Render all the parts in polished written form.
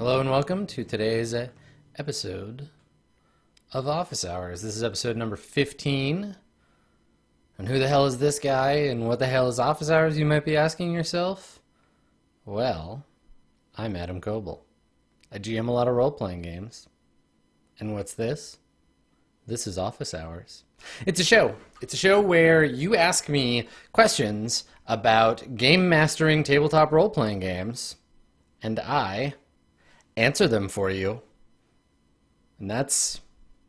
Hello and welcome to today's episode of Office Hours. This is episode number 15. And who the hell is this guy and what the hell is Office Hours, you might be asking yourself? Well, I'm Adam Coble. I GM a lot of role-playing games. And what's this? This is Office Hours. It's a show. It's a show where you ask me questions about game mastering tabletop role-playing games, and I answer them for you. And that's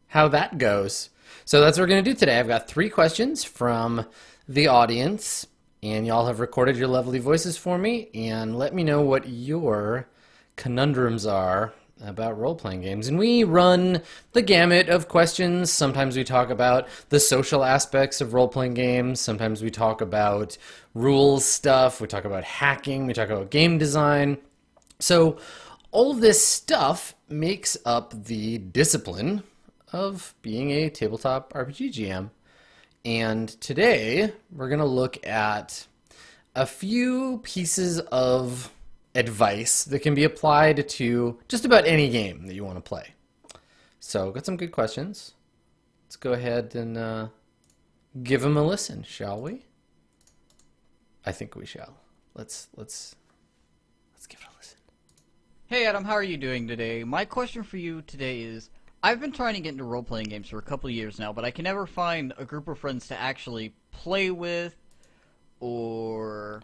how that goes. So that's what we're going to do today. I've got 3 questions from the audience, and y'all have recorded your lovely voices for me, and let me know what your conundrums are about role-playing games. And we run the gamut of questions. Sometimes we talk about the social aspects of role-playing games. Sometimes we talk about rules stuff. We talk about hacking. We talk about game design. So all of this stuff makes up the discipline of being a tabletop RPG GM. And today we're going to look at a few pieces of advice that can be applied to just about any game that you want to play. So got some good questions. Let's go ahead and give them a listen, shall we? I think we shall. Let's give it a listen. Hey Adam, how are you doing today? My question for you today is, I've been trying to get into role-playing games for a couple of years now, but I can never find a group of friends to actually play with, or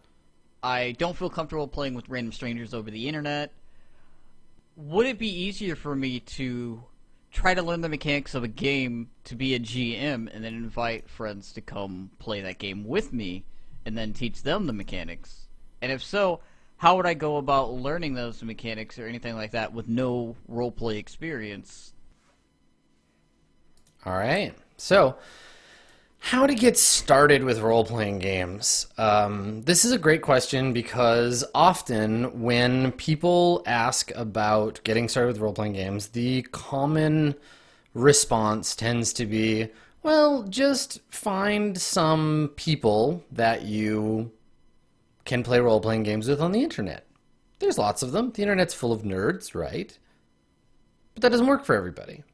I don't feel comfortable playing with random strangers over the internet. Would it be easier for me to try to learn the mechanics of a game to be a GM and then invite friends to come play that game with me and then teach them the mechanics? And if so, how would I go about learning those mechanics or anything like that with no roleplay experience? All right. So, how to get started with role-playing games? This is a great question because often when people ask about getting started with role-playing games, the common response tends to be, well, just find some people that you can play role-playing games with on the internet. There's lots of them. The internet's full of nerds, right? But that doesn't work for everybody.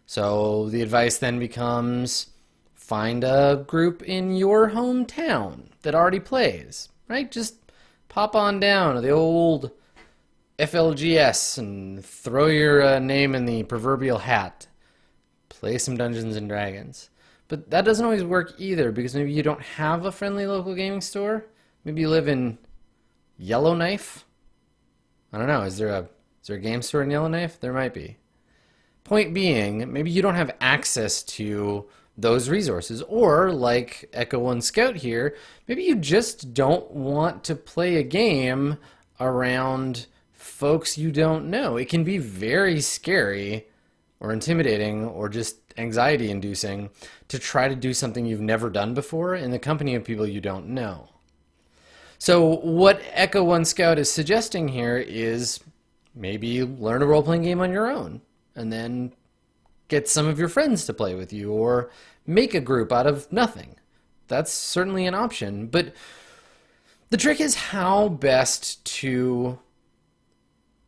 So the advice then becomes, find a group in your hometown that already plays, right? Just pop on down to the old FLGS and throw your name in the proverbial hat. Play some Dungeons and Dragons. But that doesn't always work either, because maybe you don't have a friendly local gaming store. Maybe you live in Yellowknife. I don't know. Is there a game store in Yellowknife? There might be. Point being, maybe you don't have access to those resources. Or, like Echo One Scout here, maybe you just don't want to play a game around folks you don't know. It can be very scary or intimidating or just anxiety-inducing to try to do something you've never done before in the company of people you don't know. So what Echo One Scout is suggesting here is maybe learn a role-playing game on your own and then get some of your friends to play with you, or make a group out of nothing. That's certainly an option, but the trick is how best to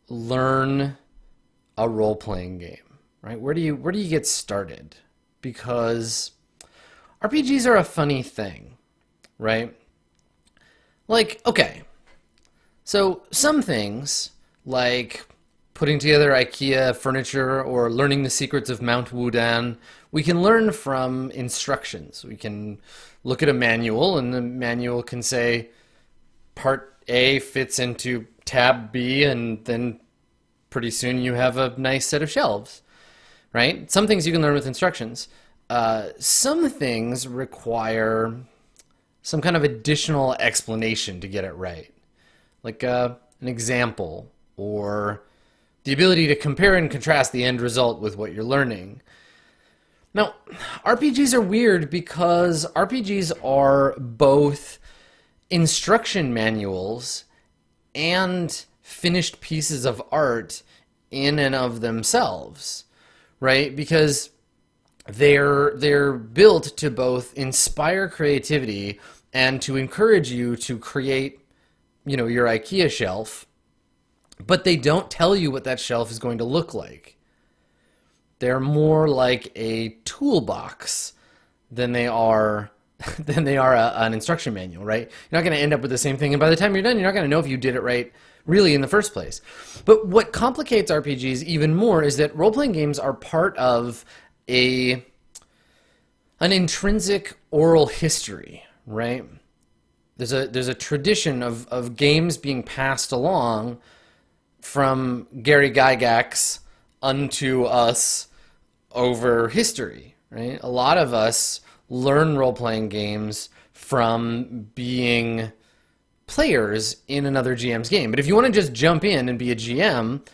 learn a role-playing game, right? Where do you get started? Because RPGs are a funny thing, right? Like, okay, so some things, like putting together IKEA furniture or learning the secrets of Mount Wudan, we can learn from instructions. We can look at a manual, and the manual can say part A fits into tab B, and then pretty soon you have a nice set of shelves, right? Some things you can learn with instructions. Some things require some kind of additional explanation to get it right. Like an example, or the ability to compare and contrast the end result with what you're learning. Now, RPGs are weird because RPGs are both instruction manuals and finished pieces of art in and of themselves, right? Because they're built to both inspire creativity and to encourage you to create, your IKEA shelf but they don't tell you what that shelf is going to look like. They're more like a toolbox than they are an instruction manual, right? You're not going to end up with the same thing, and by the time you're done, you're not going to know if you did it right really in the first place. But what complicates RPGs even more is that role-playing games are part of an intrinsic oral history, right? There's a tradition of games being passed along from Gary Gygax unto us over history, right? A lot of us learn role-playing games from being players in another GM's game. But if you want to just jump in and be a GM,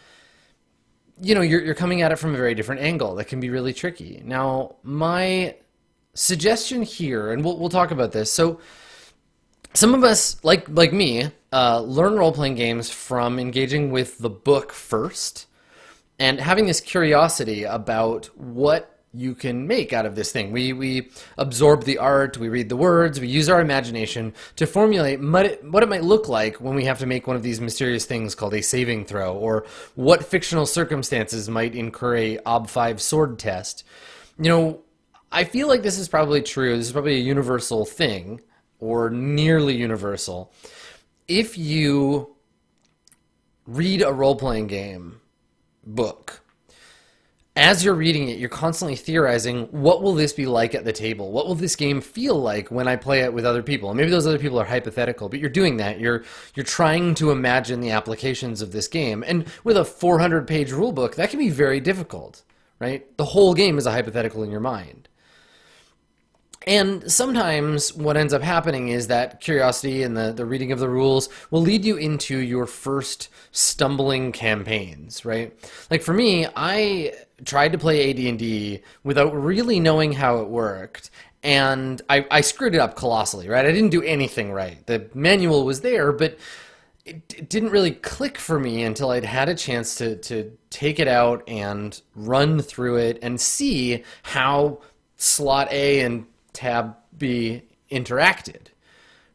you're coming at it from a very different angle. That can be really tricky. Now, my suggestion here, and we'll talk about this. So some of us, like me, learn role-playing games from engaging with the book first and having this curiosity about what you can make out of this thing. We absorb the art, we read the words, we use our imagination to formulate what it might look like when we have to make one of these mysterious things called a saving throw, or what fictional circumstances might incur a OB5 sword test. I feel like this is probably true. This is probably a universal thing, or nearly universal. If you read a role-playing game book, as you're reading it, you're constantly theorizing, what will this be like at the table? What will this game feel like when I play it with other people? And maybe those other people are hypothetical, but you're doing that. You're trying to imagine the applications of this game. And with a 400-page rule book, that can be very difficult, right? The whole game is a hypothetical in your mind. And sometimes what ends up happening is that curiosity and the reading of the rules will lead you into your first stumbling campaigns, right? Like for me, I tried to play AD&D without really knowing how it worked, and I screwed it up colossally, right? I didn't do anything right. The manual was there, but it didn't really click for me until I'd had a chance to take it out and run through it and see how slot A and tab B interacted,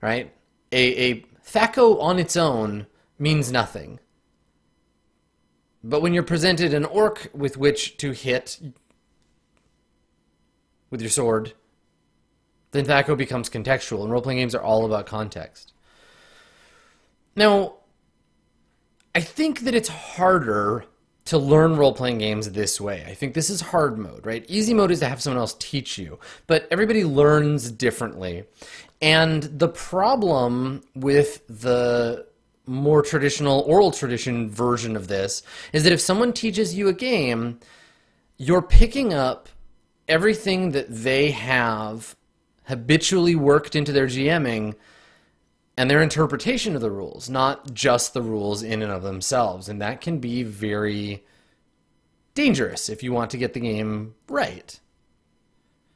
right? A THAC0 on its own means nothing. But when you're presented an orc with which to hit with your sword, then THAC0 becomes contextual, and role-playing games are all about context. Now, I think that it's harder to learn role-playing games this way. I think this is hard mode, right? Easy mode is to have someone else teach you, but everybody learns differently. And the problem with the more traditional oral tradition version of this is that if someone teaches you a game, you're picking up everything that they have habitually worked into their GMing and their interpretation of the rules, not just the rules in and of themselves. And that can be very dangerous if you want to get the game right.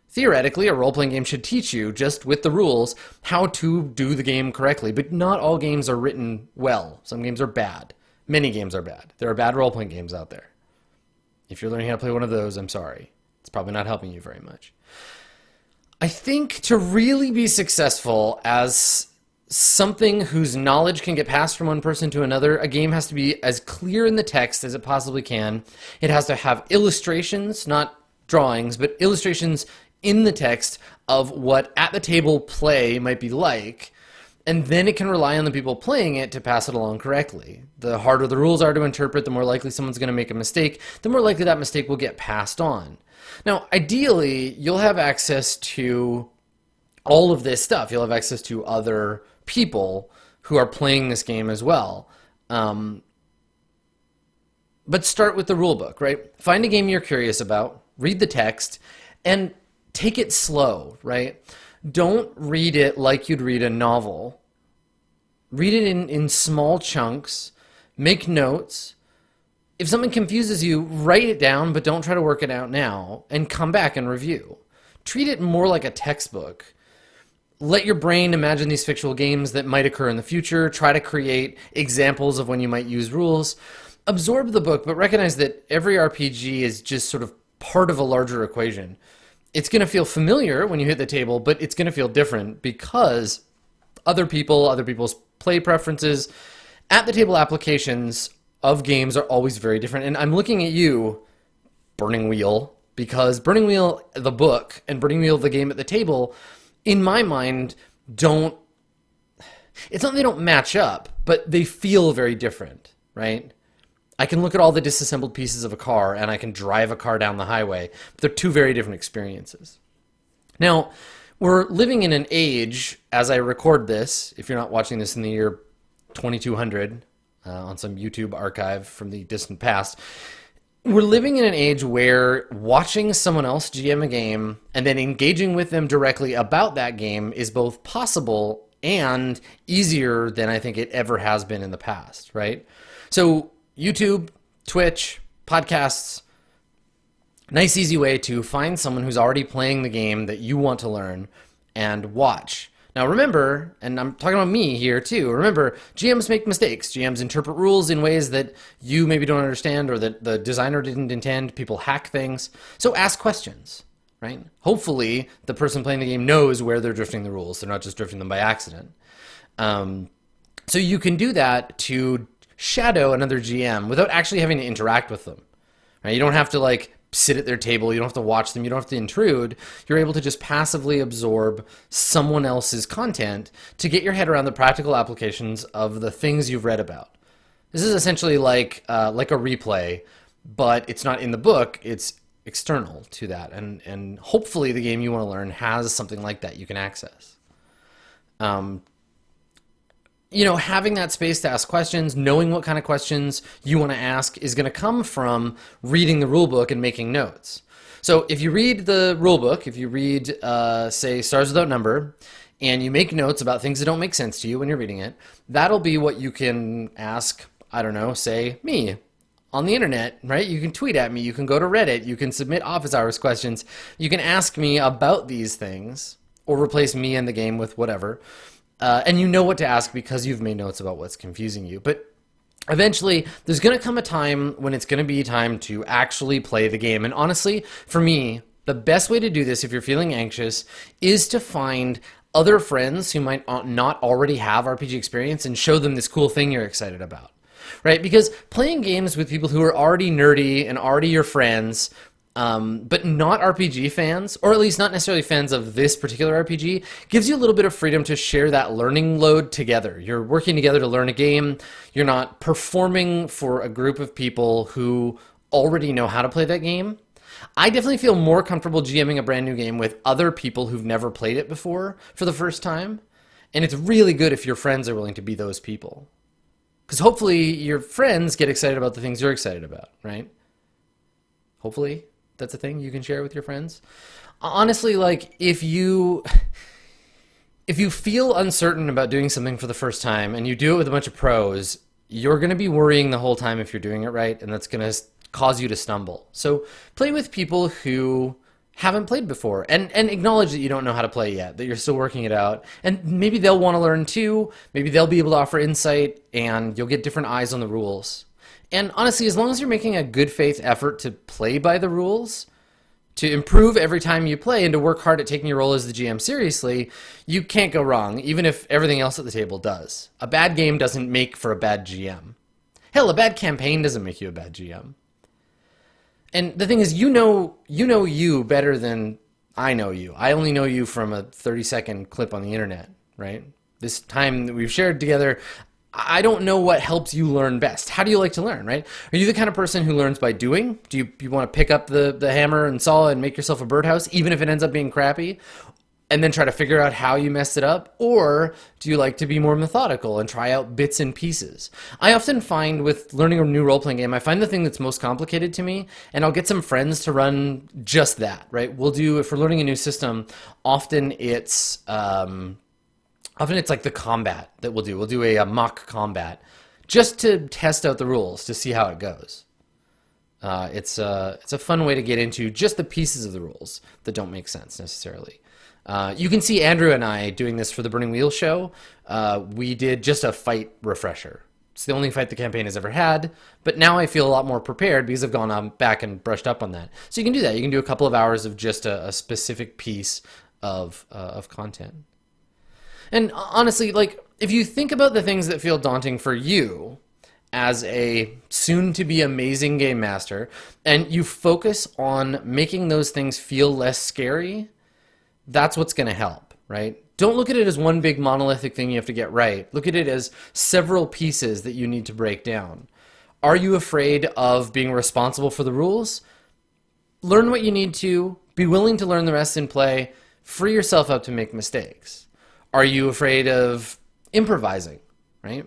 Theoretically, a role-playing game should teach you, just with the rules, how to do the game correctly. But not all games are written well. Some games are bad. Many games are bad. There are bad role-playing games out there. If you're learning how to play one of those, I'm sorry. It's probably not helping you very much. I think to really be successful as something whose knowledge can get passed from one person to another, a game has to be as clear in the text as it possibly can. It has to have illustrations, not drawings, but illustrations in the text of what at the table play might be like, and then it can rely on the people playing it to pass it along correctly. The harder the rules are to interpret, the more likely someone's going to make a mistake, the more likely that mistake will get passed on. Now, ideally, you'll have access to all of this stuff. You'll have access to other people who are playing this game as well. But start with the rule book, right? Find a game you're curious about, read the text, and take it slow, right? Don't read it like you'd read a novel. Read it in small chunks, make notes. If something confuses you, write it down, but don't try to work it out now, and come back and review. Treat it more like a textbook. Let your brain imagine these fictional games that might occur in the future. Try to create examples of when you might use rules. Absorb the book, but recognize that every RPG is just sort of part of a larger equation. It's going to feel familiar when you hit the table, but it's going to feel different because other people's play preferences, at the table applications of games are always very different. And I'm looking at you, Burning Wheel, because Burning Wheel, the book, and Burning Wheel, the game at the table, in my mind, don't, it's not they don't match up, but they feel very different, right? I can look at all the disassembled pieces of a car and I can drive a car down the highway, but they're two very different experiences. Now, we're living in an age, as I record this, if you're not watching this in the year 2200, on some YouTube archive from the distant past, we're living in an age where watching someone else GM a game and then engaging with them directly about that game is both possible and easier than I think it ever has been in the past, right? So YouTube, Twitch, podcasts, nice easy way to find someone who's already playing the game that you want to learn and watch. Now remember, and I'm talking about me here too, remember, GMs make mistakes. GMs interpret rules in ways that you maybe don't understand or that the designer didn't intend. People hack things. So ask questions, right? Hopefully the person playing the game knows where they're drifting the rules. They're not just drifting them by accident. So you can do that to shadow another GM without actually having to interact with them, right? You don't have to like sit at their table. You don't have to watch them. You don't have to intrude. You're able to just passively absorb someone else's content to get your head around the practical applications of the things you've read about. This is essentially like a replay, but it's not in the book. It's external to that. And hopefully the game you want to learn has something like that you can access. Having that space to ask questions, knowing what kind of questions you want to ask is going to come from reading the rule book and making notes. So if you read the rule book, if you read, say, Stars Without Number, and you make notes about things that don't make sense to you when you're reading it, that'll be what you can ask, I don't know, say, me on the internet, right? You can tweet at me, you can go to Reddit, you can submit office hours questions, you can ask me about these things, or replace me in the game with whatever. And you know what to ask because you've made notes about what's confusing you. But eventually, there's going to come a time when it's going to be time to actually play the game. And honestly, for me, the best way to do this if you're feeling anxious is to find other friends who might not already have RPG experience and show them this cool thing you're excited about, right? Because playing games with people who are already nerdy and already your friends, but not RPG fans, or at least not necessarily fans of this particular RPG, gives you a little bit of freedom to share that learning load together. You're working together to learn a game. You're not performing for a group of people who already know how to play that game. I definitely feel more comfortable GMing a brand new game with other people who've never played it before for the first time. And it's really good if your friends are willing to be those people. Because hopefully your friends get excited about the things you're excited about, right? Hopefully. That's a thing you can share with your friends. Honestly, like if you feel uncertain about doing something for the first time and you do it with a bunch of pros, you're going to be worrying the whole time if you're doing it right, and that's going to cause you to stumble. So play with people who haven't played before and acknowledge that you don't know how to play yet, that you're still working it out. And maybe they'll want to learn too. Maybe they'll be able to offer insight and you'll get different eyes on the rules. And honestly, as long as you're making a good faith effort to play by the rules, to improve every time you play, and to work hard at taking your role as the GM seriously, you can't go wrong, even if everything else at the table does. A bad game doesn't make for a bad GM. Hell, a bad campaign doesn't make you a bad GM. And the thing is, you know you better than I know you. I only know you from a 30-second clip on the internet, right? This time that we've shared together, I don't know what helps you learn best. How do you like to learn, right? Are you the kind of person who learns by doing? Do you want to pick up the hammer and saw and make yourself a birdhouse, even if it ends up being crappy, and then try to figure out how you messed it up? Or do you like to be more methodical and try out bits and pieces? I often find with learning a new role-playing game, I find the thing that's most complicated to me, and I'll get some friends to run just that, right? We'll do, if we're learning a new system, often it's like the combat that we'll do. We'll do a mock combat just to test out the rules to see how it goes. It's a fun way to get into just the pieces of the rules that don't make sense necessarily. You can see Andrew and I doing this for the Burning Wheel show. We did just a fight refresher. It's the only fight the campaign has ever had, but now I feel a lot more prepared because I've gone back and brushed up on that. So you can do that. You can do a couple of hours of just a specific piece of content. And honestly, like, if you think about the things that feel daunting for you, as a soon-to-be amazing game master, and you focus on making those things feel less scary, that's what's going to help, right? Don't look at it as one big monolithic thing you have to get right. Look at it as several pieces that you need to break down. Are you afraid of being responsible for the rules? Learn what you need to, be willing to learn the rest in play, free yourself up to make mistakes. Are you afraid of improvising, right?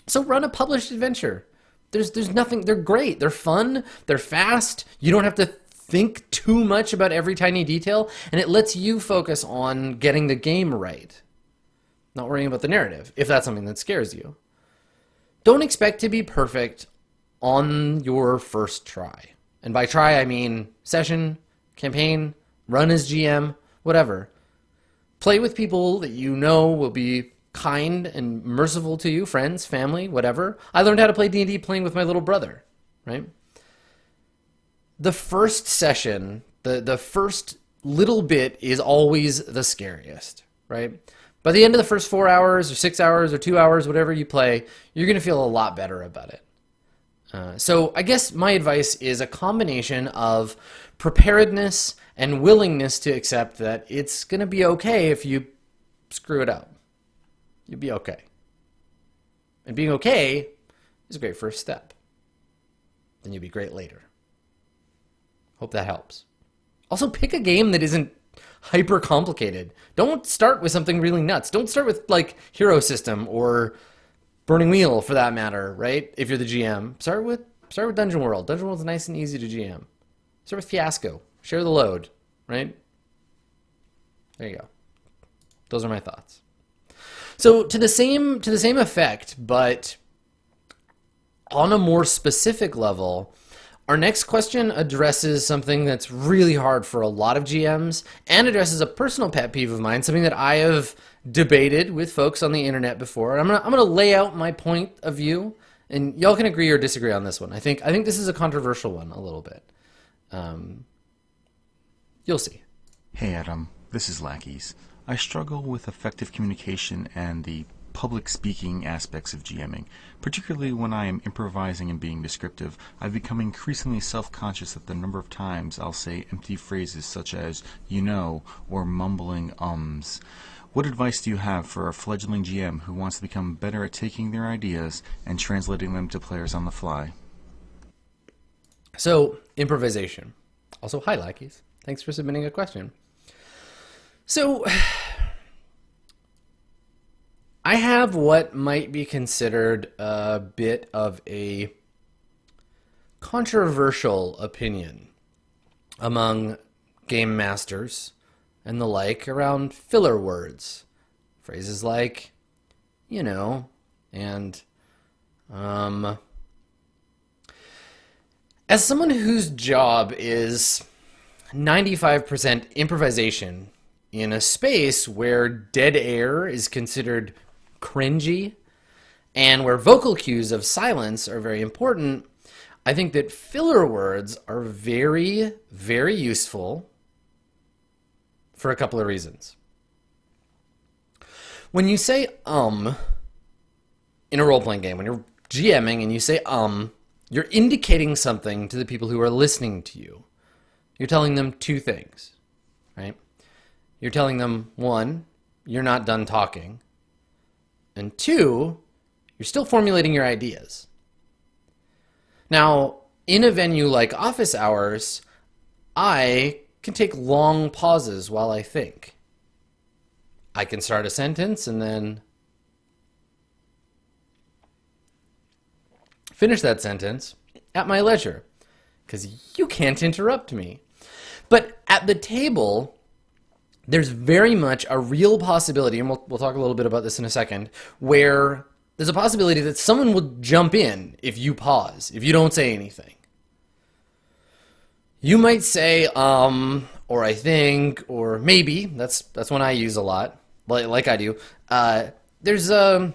So run a published adventure. There's nothing, they're great, they're fun, they're fast, you don't have to think too much about every tiny detail, and it lets you focus on getting the game right, not worrying about the narrative, if that's something that scares you. Don't expect to be perfect on your first try. And by try, I mean session, campaign, run as GM, whatever. Play with people that you know will be kind and merciful to you, friends, family, whatever. I learned how to play D&D playing with my little brother, right? The first session, the first little bit is always the scariest, right? By the end of the first 4 hours or 6 hours or 2 hours, whatever you play, you're going to feel a lot better about it. So I guess my advice is a combination of preparedness and willingness to accept that it's going to be okay if you screw it up. You'll be okay. And being okay is a great first step. Then you'll be great later. Hope that helps. Also, pick a game that isn't hyper complicated. Don't start with something really nuts. Don't start with like Hero System or Burning Wheel for that matter, right? If you're the GM, start with Dungeon World. Dungeon World's nice and easy to GM. Start with Fiasco. Share the load, right? There you go. Those are my thoughts. So to the same effect, but on a more specific level, our next question addresses something that's really hard for a lot of GMs and addresses a personal pet peeve of mine, something that I have debated with folks on the internet before. And I'm gonna lay out my point of view, and y'all can agree or disagree on this one. I think this is a controversial one a little bit. You'll see. Hey Adam, this is Lackeys. I struggle with effective communication and the public speaking aspects of GMing. Particularly when I am improvising and being descriptive, I've become increasingly self-conscious at the number of times I'll say empty phrases such as, you know, or mumbling ums. What advice do you have for a fledgling GM who wants to become better at taking their ideas and translating them to players on the fly? So, improvisation. Also, hi Lackeys. Thanks for submitting a question. So, I have what might be considered a bit of a controversial opinion among game masters and the like around filler words. Phrases like, you know, and as someone whose job is 95% improvisation in a space where dead air is considered cringy and where vocal cues of silence are very important, I think that filler words are very, very useful for a couple of reasons. When you say in a role-playing game, when you're GMing and you say you're indicating something to the people who are listening to you. You're telling them two things, right? You're telling them, one, you're not done talking, and two, you're still formulating your ideas. Now, in a venue like office hours, I can take long pauses while I think. I can start a sentence and then finish that sentence at my leisure, because you can't interrupt me. But at the table, there's very much a real possibility, and we'll talk a little bit about this in a second, where there's a possibility that someone will jump in if you pause, if you don't say anything. You might say, or I think, or maybe. That's one I use a lot, like I do. There's a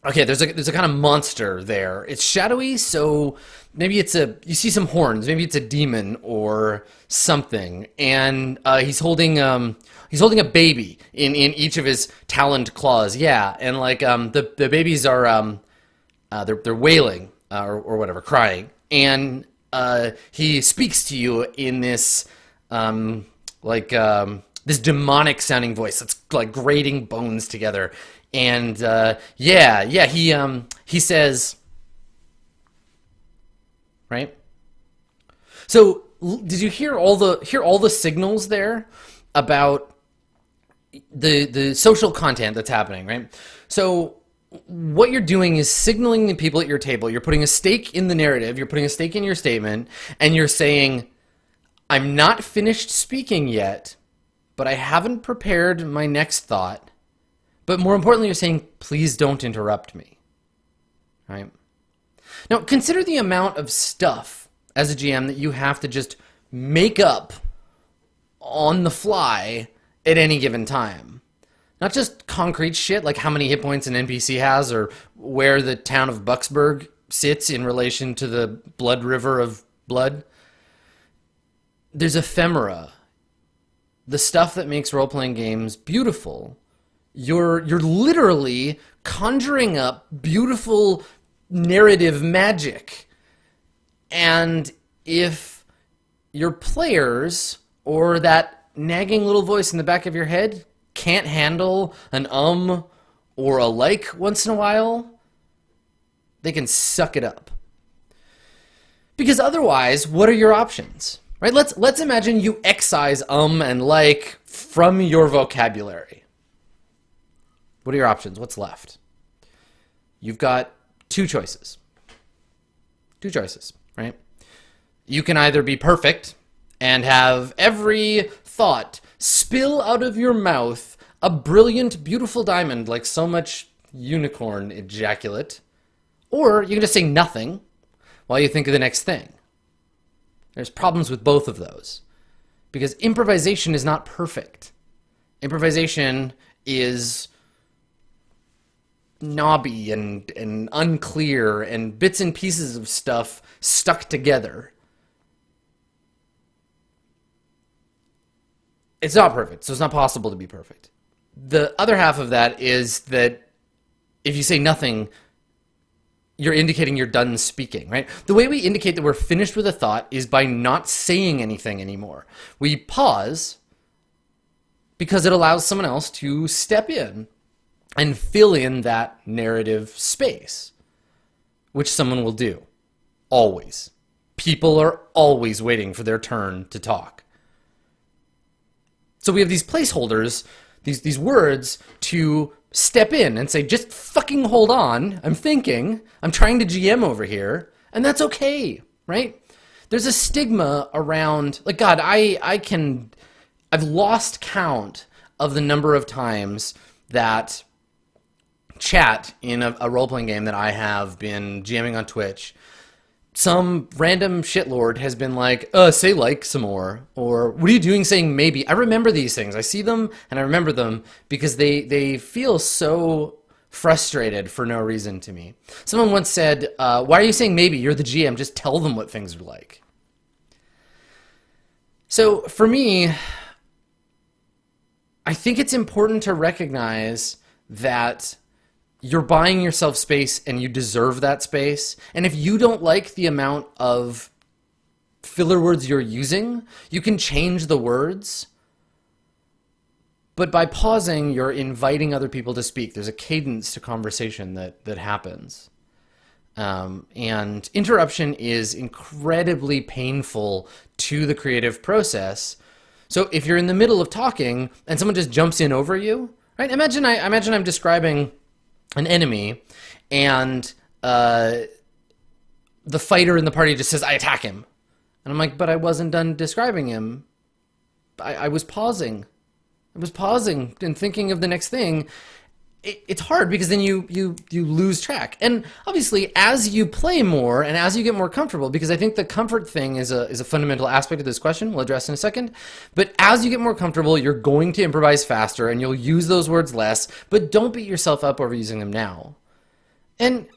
kind of monster there. It's shadowy, so maybe you see some horns, maybe it's a demon or something, and he's holding a baby in each of his taloned claws. Yeah, and like the babies are they're wailing or whatever, crying, and he speaks to you in this this demonic sounding voice that's like grating bones together, and he says, right? So did you hear all the signals there about the social content that's happening, right? So what you're doing is signaling the people at your table. You're putting a stake in the narrative, you're putting a stake in your statement, and you're saying, I'm not finished speaking yet, but I haven't prepared my next thought. But more importantly, you're saying, please don't interrupt me. Right? Now, consider the amount of stuff as a GM that you have to just make up on the fly at any given time. Not just concrete shit like how many hit points an NPC has or where the town of Bucksburg sits in relation to the blood river of blood. There's ephemera. The stuff that makes role-playing games beautiful. You're literally conjuring up beautiful narrative magic. And if your players or that nagging little voice in the back of your head can't handle an or a like once in a while, they can suck it up. Because otherwise, what are your options? Right? Let's imagine you excise and like from your vocabulary. What are your options? What's left? You've got two choices. Two choices, right? You can either be perfect and have every thought spill out of your mouth a brilliant, beautiful diamond like so much unicorn ejaculate, or you can just say nothing while you think of the next thing. There's problems with both of those because improvisation is not perfect. Improvisation is knobby and unclear and bits and pieces of stuff stuck together. It's not perfect, so it's not possible to be perfect. The other half of that is that if you say nothing, you're indicating you're done speaking, right? The way we indicate that we're finished with a thought is by not saying anything anymore. We pause because it allows someone else to step in and fill in that narrative space, which someone will do. Always. People are always waiting for their turn to talk. So we have these placeholders, these words to step in and say, just fucking hold on. I'm thinking. I'm trying to GM over here. And that's okay, right? There's a stigma around, like, God, I've lost count of the number of times that chat in a role-playing game that I have been GMing on Twitch, some random shitlord has been like, say like some more, or what are you doing saying maybe? I remember these things. I see them and I remember them because they feel so frustrated for no reason to me. Someone once said, why are you saying maybe? You're the GM. Just tell them what things are like. So for me, I think it's important to recognize that you're buying yourself space and you deserve that space. And if you don't like the amount of filler words you're using, you can change the words. But by pausing, you're inviting other people to speak. There's a cadence to conversation that happens. And interruption is incredibly painful to the creative process. So if you're in the middle of talking and someone just jumps in over you, right? Imagine I'm describing an enemy, and the fighter in the party just says, I attack him. And I'm like, but I wasn't done describing him. I was pausing. I was pausing and thinking of the next thing. It's hard because then you lose track. And obviously, as you play more and as you get more comfortable, because I think the comfort thing is a fundamental aspect of this question we'll address in a second. But as you get more comfortable, you're going to improvise faster and you'll use those words less, but don't beat yourself up over using them now. And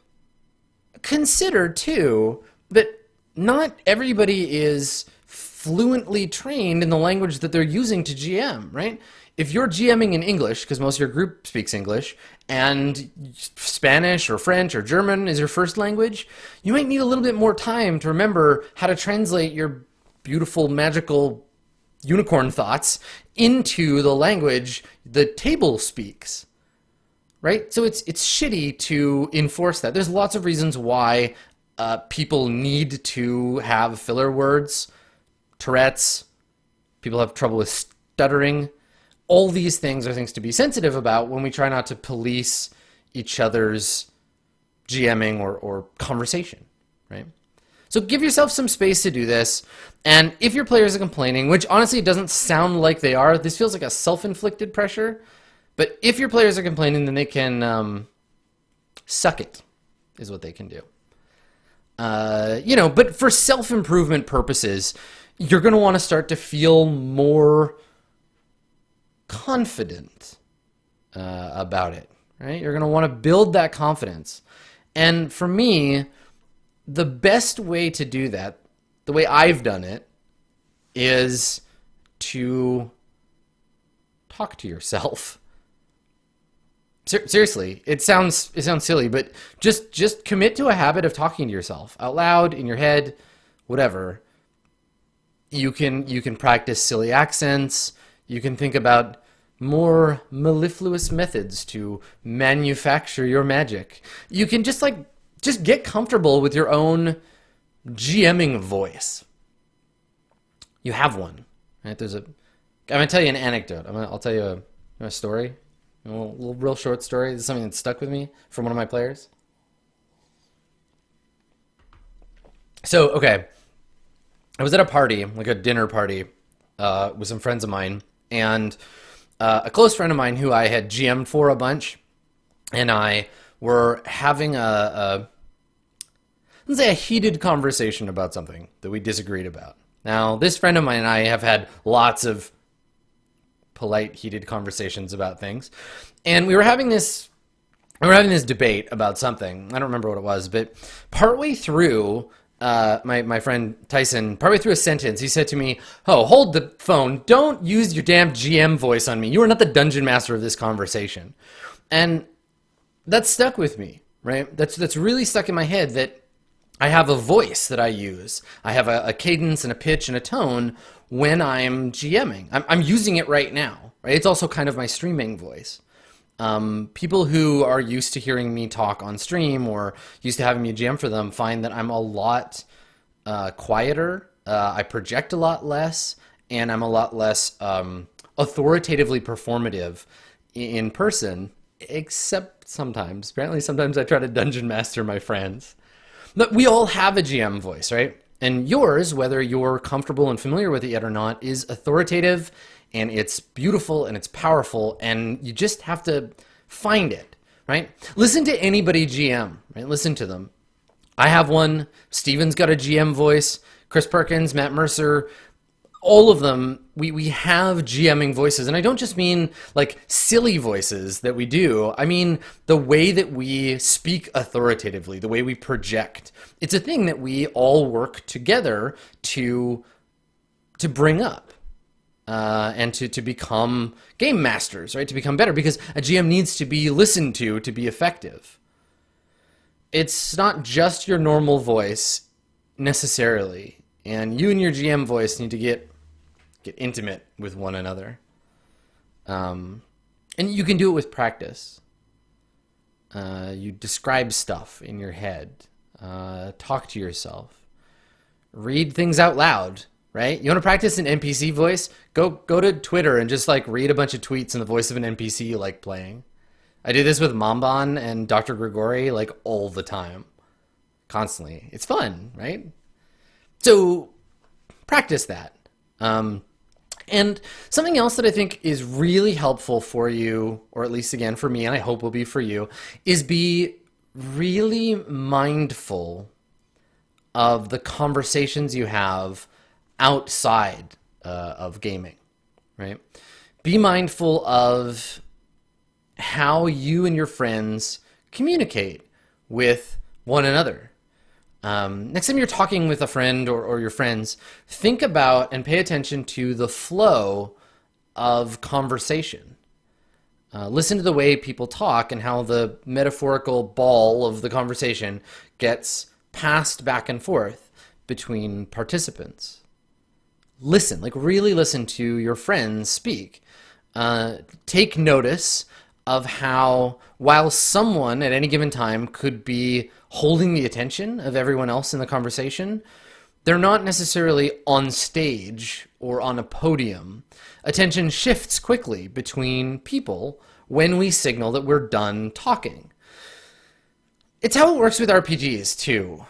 consider, too, that not everybody is fluently trained in the language that they're using to GM, right? If you're GMing in English, because most of your group speaks English, and Spanish or French or German is your first language, you might need a little bit more time to remember how to translate your beautiful, magical unicorn thoughts into the language the table speaks, right? So it's shitty to enforce that. There's lots of reasons why people need to have filler words, Tourette's, people have trouble with stuttering. All these things are things to be sensitive about when we try not to police each other's GMing or conversation, right? So give yourself some space to do this. And if your players are complaining, which honestly it doesn't sound like they are, this feels like a self-inflicted pressure. But if your players are complaining, then they can suck it, is what they can do. But for self-improvement purposes, you're going to want to start to feel more confident about it, right? You're going to want to build that confidence. And for me, the best way to do that, the way I've done it, is to talk to yourself. Seriously, it sounds silly, but just commit to a habit of talking to yourself out loud, in your head, whatever. You can practice silly accents. You can think about more mellifluous methods to manufacture your magic. You can just get comfortable with your own GMing voice. You have one, right? I'm gonna tell you an anecdote. I'll tell you a story, a little real short story. This is something that stuck with me from one of my players. So, okay, I was at a party, like a dinner party, with some friends of mine, and a close friend of mine who I had GM'd for a bunch, and I were having let's say a heated conversation about something that we disagreed about. Now, this friend of mine and I have had lots of polite, heated conversations about things, and we were having this debate about something. I don't remember what it was, but partway through, my friend Tyson, partway through a sentence, he said to me, "Oh, hold the phone. Don't use your damn GM voice on me. You are not the dungeon master of this conversation." And that stuck with me, right? That's really stuck in my head, that I have a voice that I use. I have a cadence and a pitch and a tone when I'm GMing. I'm using it right now, right? It's also kind of my streaming voice. People who are used to hearing me talk on stream or used to having me GM for them find that I'm a lot quieter. I project a lot less, and I'm a lot less authoritatively performative in person, except sometimes. Apparently sometimes I try to dungeon master my friends. But we all have a GM voice, right? And yours, whether you're comfortable and familiar with it yet or not, is authoritative, and it's beautiful and it's powerful, and you just have to find it, right? Listen to anybody GM, right? Listen to them. I have one. Steven's got a GM voice. Chris Perkins, Matt Mercer, all of them, we have GMing voices. And I don't just mean like silly voices that we do. I mean the way that we speak authoritatively, the way we project. It's a thing that we all work together to bring up. And to become game masters, right? To become better, because a GM needs to be listened to be effective. It's not just your normal voice necessarily, and you and your GM voice need to get intimate with one another. And you can do it with practice. You describe stuff in your head, talk to yourself, read things out loud. Right? You want to practice an NPC voice? Go to Twitter and just read a bunch of tweets in the voice of an NPC you like playing. I do this with Mamban and Dr. Grigori all the time. Constantly. It's fun, right? So practice that. And something else that I think is really helpful for you, or at least again for me, and I hope will be for you, is be really mindful of the conversations you have outside of gaming, right? Be mindful of how you and your friends communicate with one another. Next time you're talking with a friend or your friends, think about and pay attention to the flow of conversation. Listen to the way people talk and how the metaphorical ball of the conversation gets passed back and forth between participants. Listen, like really listen to your friends speak. Take notice of how, while someone at any given time could be holding the attention of everyone else in the conversation, they're not necessarily on stage or on a podium. Attention shifts quickly between people when we signal that we're done talking. It's how it works with RPGs too.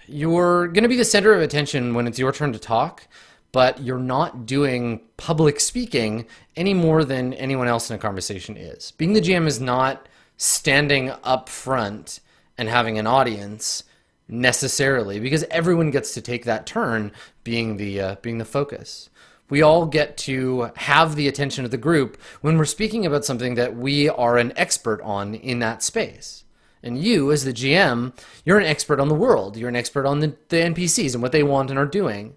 You're going to be the center of attention when it's your turn to talk, but you're not doing public speaking any more than anyone else in a conversation is. Being the GM is not standing up front and having an audience necessarily, because everyone gets to take that turn being the focus. We all get to have the attention of the group when we're speaking about something that we are an expert on in that space. And you, as the GM, you're an expert on the world. You're an expert on the NPCs and what they want and are doing.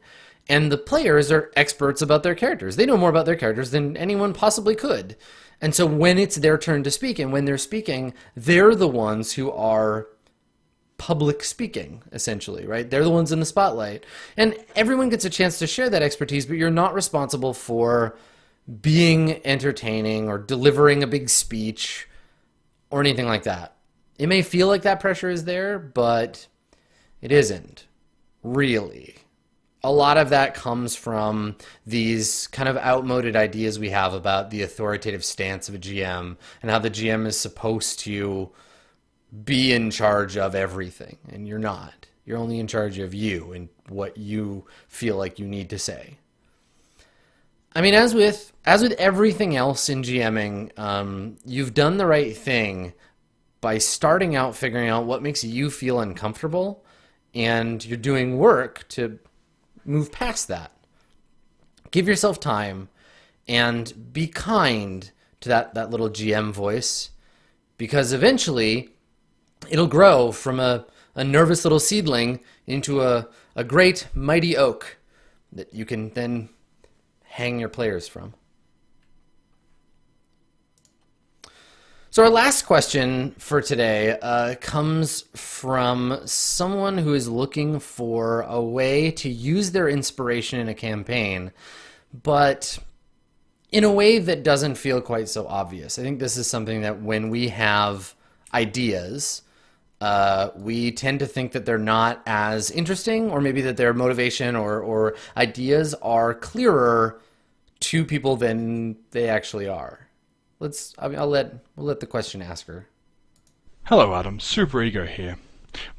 And the players are experts about their characters. They know more about their characters than anyone possibly could. And so when it's their turn to speak, and when they're speaking, they're the ones who are public speaking, essentially, right? They're the ones in the spotlight. And everyone gets a chance to share that expertise, but you're not responsible for being entertaining or delivering a big speech or anything like that. It may feel like that pressure is there, but it isn't, really. A lot of that comes from these kind of outmoded ideas we have about the authoritative stance of a GM and how the GM is supposed to be in charge of everything, and you're not. You're only in charge of you and what you feel like you need to say. I mean, as with everything else in GMing, you've done the right thing by starting out figuring out what makes you feel uncomfortable, and you're doing work to move past that. Give yourself time and be kind to that little GM voice, because eventually it'll grow from a nervous little seedling into a great mighty oak that you can then hang your players from. So our last question for today comes from someone who is looking for a way to use their inspiration in a campaign, but in a way that doesn't feel quite so obvious. I think this is something that when we have ideas, we tend to think that they're not as interesting, or maybe that their motivation or ideas are clearer to people than they actually are. We'll let the question asker. Hello Adam, Super Ego here.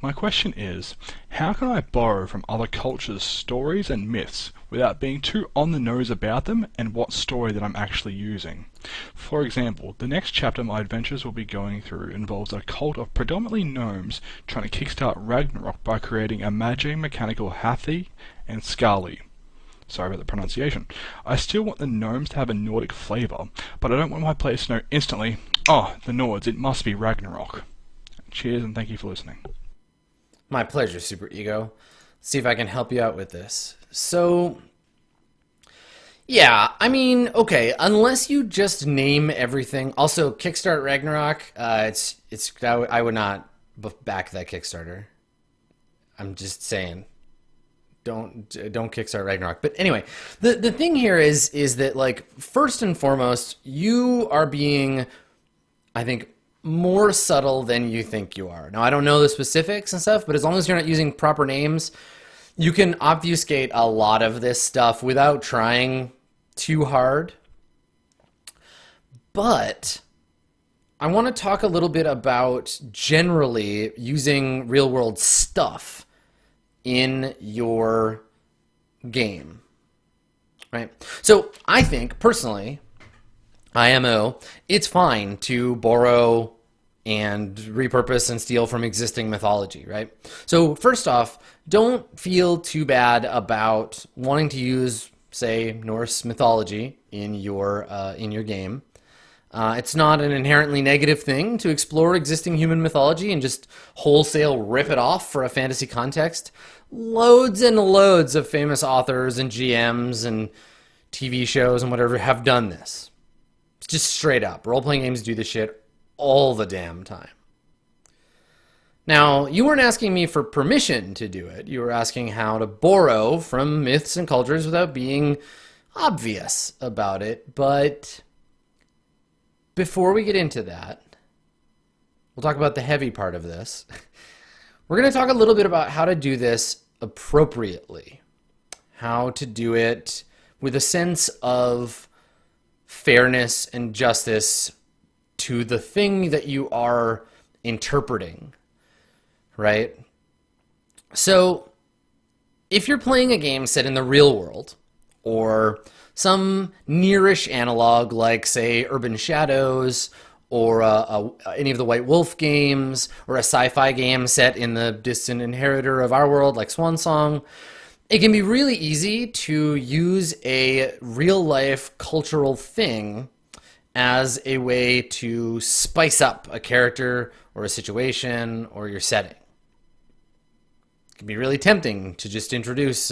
My question is, how can I borrow from other cultures' stories and myths without being too on the nose about them and what story that I'm actually using? For example, the next chapter my adventures will be going through involves a cult of predominantly gnomes trying to kickstart Ragnarok by creating a magic mechanical Hathi and Skali. Sorry about the pronunciation. I still want the gnomes to have a Nordic flavour, but I don't want my players to know instantly, oh, the Nords, it must be Ragnarok. Cheers and thank you for listening. My pleasure, Super Ego. Let's see if I can help you out with this. So, yeah, I mean, okay, unless you just name everything. Also, Kickstart Ragnarok, I would not back that Kickstarter. I'm just saying. Don't kickstart Ragnarok. But anyway, the thing here is that, like, first and foremost, you are being, I think, more subtle than you think you are. Now, I don't know the specifics and stuff, but as long as you're not using proper names, you can obfuscate a lot of this stuff without trying too hard. But I want to talk a little bit about generally using real-world stuff in your game, right? So I think, personally, IMO, it's fine to borrow and repurpose and steal from existing mythology, right? So first off, don't feel too bad about wanting to use, say, Norse mythology in your game. It's not an inherently negative thing to explore existing human mythology and just wholesale rip it off for a fantasy context. Loads and loads of famous authors and GMs and TV shows and whatever have done this. It's just straight up. Role-playing games do this shit all the damn time. Now, you weren't asking me for permission to do it. You were asking how to borrow from myths and cultures without being obvious about it. But before we get into that, we'll talk about the heavy part of this. We're going to talk a little bit about how to do this appropriately. How to do it with a sense of fairness and justice to the thing that you are interpreting. Right? So, if you're playing a game set in the real world, or some nearish analog like, say, Urban Shadows, or any of the White Wolf games, or a sci-fi game set in the distant inheritor of our world like Swan Song, it can be really easy to use a real-life cultural thing as a way to spice up a character or a situation or your setting. It can be really tempting to just introduce,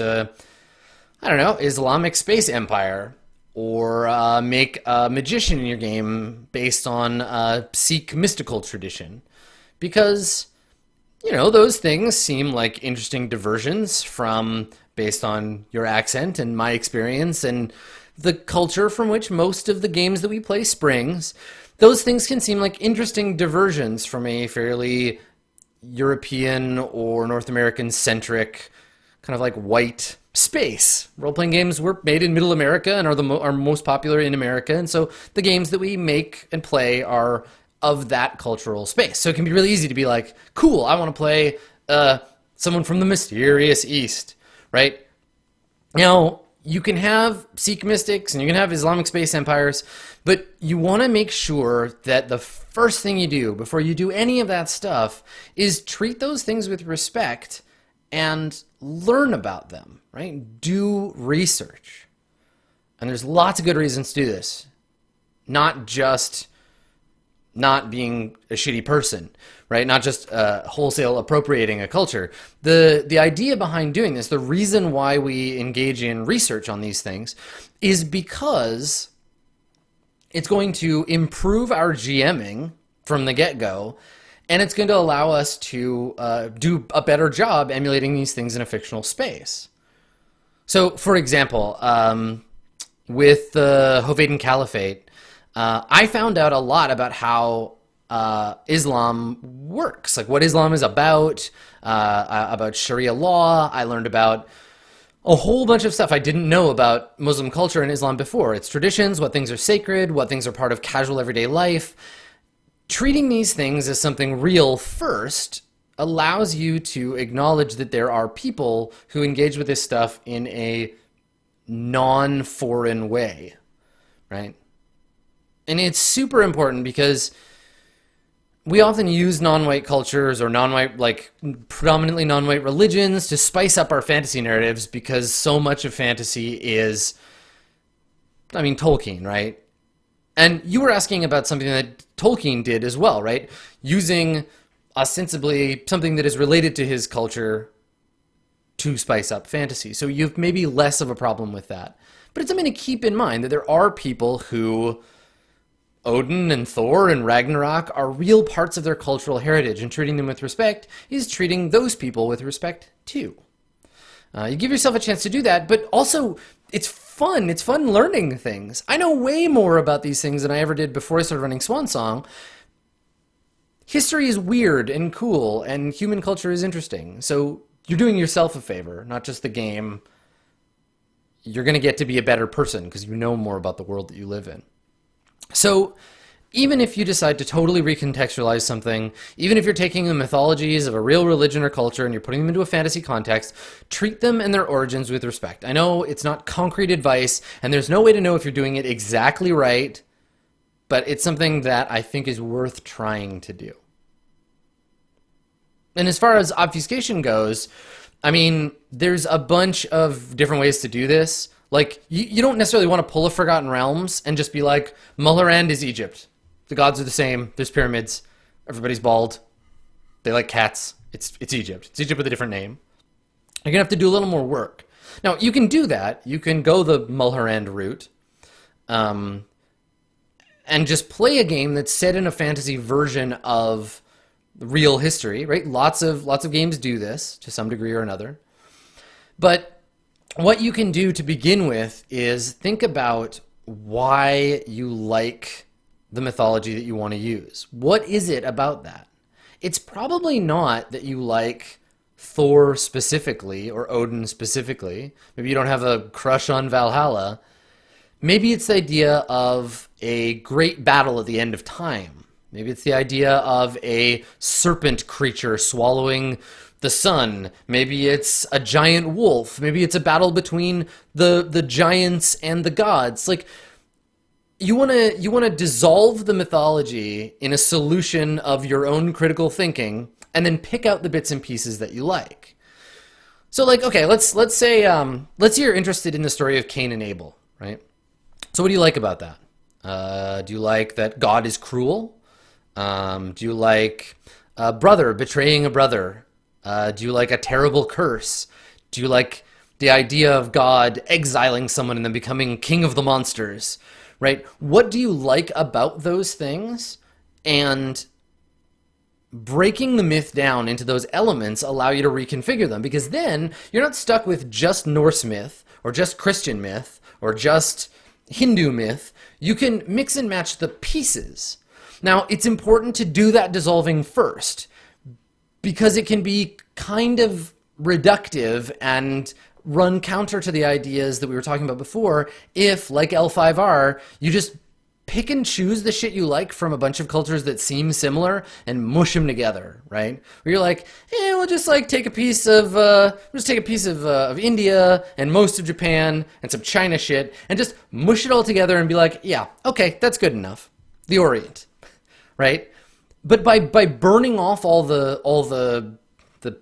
Islamic space empire, or make a magician in your game based on Sikh mystical tradition. Because, those things seem like interesting diversions based on your accent and my experience and the culture from which most of the games that we play springs. Those things can seem like interesting diversions from a fairly European or North American centric kind of like white space. Role-playing games were made in Middle America and are most popular in America, and so the games that we make and play are of that cultural space. So it can be really easy to be like, cool, I want to play someone from the mysterious East, right? Now, you can have Sikh mystics and you can have Islamic space empires, but you want to make sure that the first thing you do before you do any of that stuff is treat those things with respect and learn about them, right? Do research. And there's lots of good reasons to do this. Not just not being a shitty person, right? Not just wholesale appropriating a culture. The idea behind doing this, the reason why we engage in research on these things, is because it's going to improve our GMing from the get-go, and it's going to allow us to do a better job emulating these things in a fictional space. So, for example, with the Hovaden Caliphate, I found out a lot about how Islam works, like what Islam is about Sharia law. I learned about a whole bunch of stuff I didn't know about Muslim culture and Islam before. Its traditions, what things are sacred, what things are part of casual everyday life. Treating these things as something real first allows you to acknowledge that there are people who engage with this stuff in a non-foreign way, right? And it's super important because we often use non-white cultures or predominantly non-white religions to spice up our fantasy narratives because so much of fantasy is, Tolkien, right? And you were asking about something that Tolkien did as well, right? Using ostensibly something that is related to his culture to spice up fantasy. So you've maybe less of a problem with that. But it's something to keep in mind that there are people who Odin and Thor and Ragnarok are real parts of their cultural heritage, and treating them with respect is treating those people with respect too. You give yourself a chance to do that, but also it's fun. It's fun learning things. I know way more about these things than I ever did before I started running Swan Song. History is weird and cool, and human culture is interesting. So you're doing yourself a favor, not just the game. You're going to get to be a better person because you know more about the world that you live in. So even if you decide to totally recontextualize something, even if you're taking the mythologies of a real religion or culture and you're putting them into a fantasy context, treat them and their origins with respect. I know it's not concrete advice, and there's no way to know if you're doing it exactly right, but it's something that I think is worth trying to do. And as far as obfuscation goes, there's a bunch of different ways to do this. Like, you don't necessarily want to pull a Forgotten Realms and just be like, Mullerand is Egypt. The gods are the same. There's pyramids. Everybody's bald. They like cats. It's Egypt. It's Egypt with a different name. You're going to have to do a little more work. Now, you can do that. You can go the Mulholland route and just play a game that's set in a fantasy version of real history, right? Lots of games do this to some degree or another. But what you can do to begin with is think about why you like the mythology that you want to use. What is it about that? It's probably not that you like Thor specifically or Odin specifically. Maybe you don't have a crush on Valhalla. Maybe it's the idea of a great battle at the end of time. Maybe it's the idea of a serpent creature swallowing the sun. Maybe it's a giant wolf. Maybe it's a battle between the giants and the gods. Like, you want to dissolve the mythology in a solution of your own critical thinking, and then pick out the bits and pieces that you like. So, like, okay, let's say you're interested in the story of Cain and Abel, right? So, what do you like about that? Do you like that God is cruel? Do you like a brother betraying a brother? Do you like a terrible curse? Do you like the idea of God exiling someone and then becoming king of the monsters? Right? What do you like about those things? And breaking the myth down into those elements allow you to reconfigure them, because then you're not stuck with just Norse myth or just Christian myth or just Hindu myth. You can mix and match the pieces. Now, it's important to do that dissolving first, because it can be kind of reductive and run counter to the ideas that we were talking about before if, like L5R, you just pick and choose the shit you like from a bunch of cultures that seem similar and mush them together, right? Where you're like, we'll just like take a piece of India and most of Japan and some China shit and just mush it all together and be like, yeah, okay, that's good enough. The Orient, right? But by burning off all the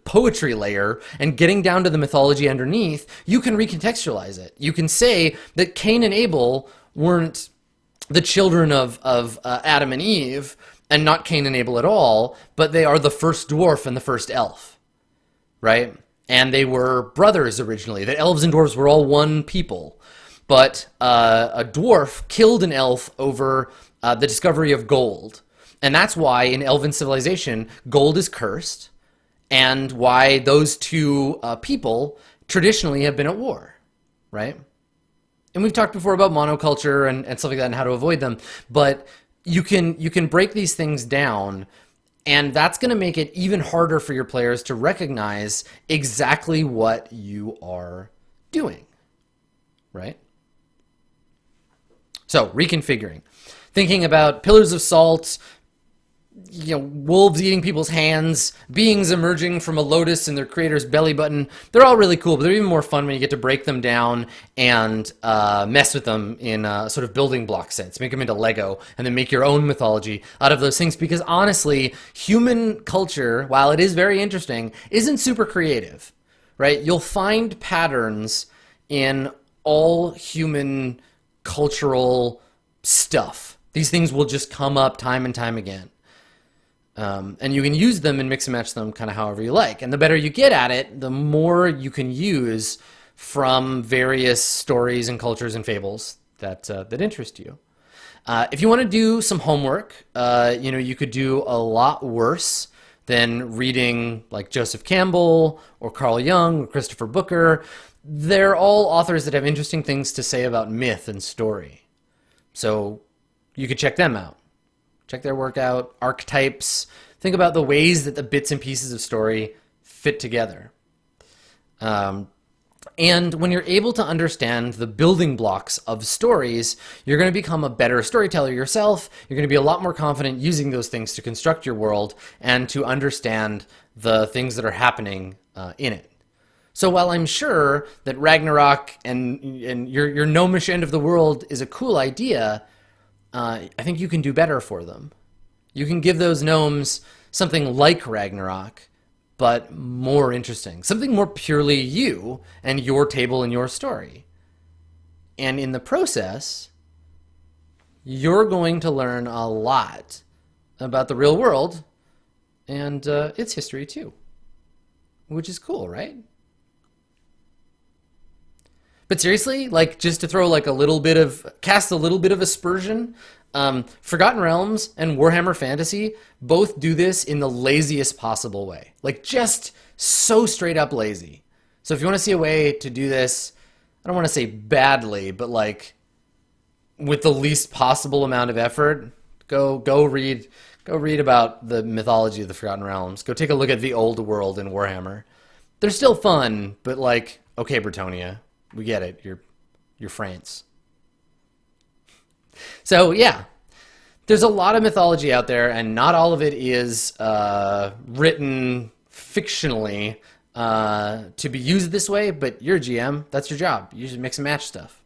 poetry layer and getting down to the mythology underneath, you can recontextualize it. You can say that Cain and Abel weren't the children of Adam and Eve, and not Cain and Abel at all, but they are the first dwarf and the first elf, right? And they were brothers originally. The elves and dwarves were all one people, but a dwarf killed an elf over the discovery of gold. And that's why in elven civilization, gold is cursed, and why those two people traditionally have been at war, right? And we've talked before about monoculture and stuff like that and how to avoid them, but you can break these things down, and that's going to make it even harder for your players to recognize exactly what you are doing, right? So, reconfiguring. Thinking about pillars of salt, wolves eating people's hands, beings emerging from a lotus in their creator's belly button. They're all really cool, but they're even more fun when you get to break them down and mess with them in sort of building block sets. Make them into Lego and then make your own mythology out of those things. Because honestly, human culture, while it is very interesting, isn't super creative, right? You'll find patterns in all human cultural stuff. These things will just come up time and time again. And you can use them and mix and match them kind of however you like. And the better you get at it, the more you can use from various stories and cultures and fables that interest you. If you want to do some homework, you could do a lot worse than reading like Joseph Campbell or Carl Jung or Christopher Booker. They're all authors that have interesting things to say about myth and story. So you could check them out. Check their work out, archetypes. Think about the ways that the bits and pieces of story fit together. And when you're able to understand the building blocks of stories, you're going to become a better storyteller yourself. You're going to be a lot more confident using those things to construct your world and to understand the things that are happening in it. So while I'm sure that Ragnarok and your gnomish end of the world is a cool idea, I think you can do better for them. You can give those gnomes something like Ragnarok, but more interesting. Something more purely you and your table and your story. And in the process, you're going to learn a lot about the real world and its history too, which is cool, right? But seriously, like, just to throw like cast a little bit of aspersion, Forgotten Realms and Warhammer Fantasy both do this in the laziest possible way. Like, just so straight up lazy. So if you want to see a way to do this, I don't want to say badly, but like with the least possible amount of effort, go read about the mythology of the Forgotten Realms. Go take a look at the old world in Warhammer. They're still fun, but like, okay, Bretonia, we get it. You're France. So yeah, there's a lot of mythology out there, and not all of it is written fictionally to be used this way. But you're a GM. That's your job. You just mix and match stuff.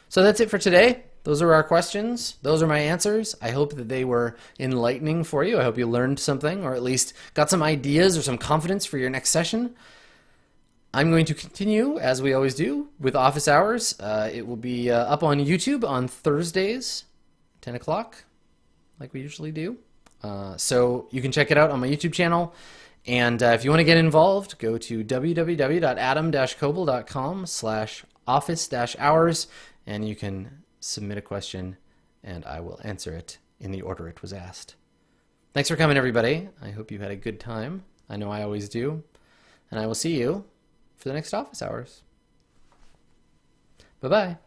So that's it for today. Those are our questions. Those are my answers. I hope that they were enlightening for you. I hope you learned something, or at least got some ideas or some confidence for your next session. I'm going to continue, as we always do, with office hours. It will be up on YouTube on Thursdays, 10 o'clock, like we usually do. So you can check it out on my YouTube channel. And if you want to get involved, go to www.adam-koble.com/office-hours, and you can submit a question, and I will answer it in the order it was asked. Thanks for coming, everybody. I hope you had a good time. I know I always do. And I will see you for the next office hours. Bye-bye.